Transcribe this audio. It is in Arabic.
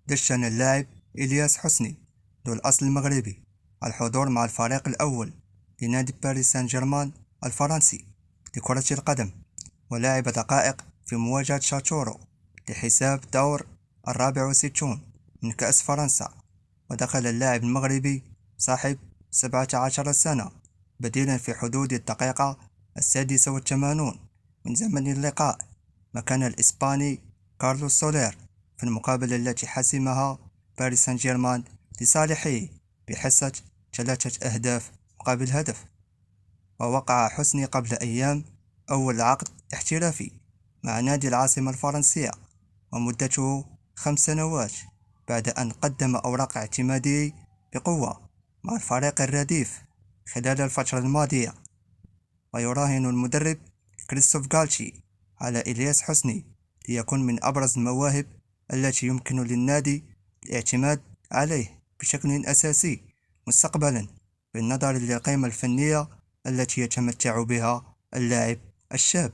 دشن اللاعب إلياس حسني ذو الأصل المغربي الحضور مع الفريق الأول لنادي باريس سان جيرمان الفرنسي لكرة القدم، ولعب دقائق في مواجهة شاتورو لحساب دور 64 من كأس فرنسا. ودخل اللاعب المغربي صاحب 17 سنة بديلا في حدود الدقيقة 86 من زمن اللقاء مكان الإسباني كارلوس سولير في المقابلة التي حسمها باريس سان جيرمان لصالحه بحصة 3 أهداف مقابل هدف. ووقع حسني قبل أيام أول عقد احترافي مع نادي العاصمة الفرنسية، ومدته 5 سنوات بعد أن قدم أوراق اعتمادية بقوة مع الفريق الرديف خلال الفترة الماضية. ويراهن المدرب كريستوف غالشي على إلياس حسني ليكون من أبرز المواهب التي يمكن للنادي الاعتماد عليه بشكل أساسي مستقبلا، بالنظر للقيمة الفنية التي يتمتع بها اللاعب الشاب.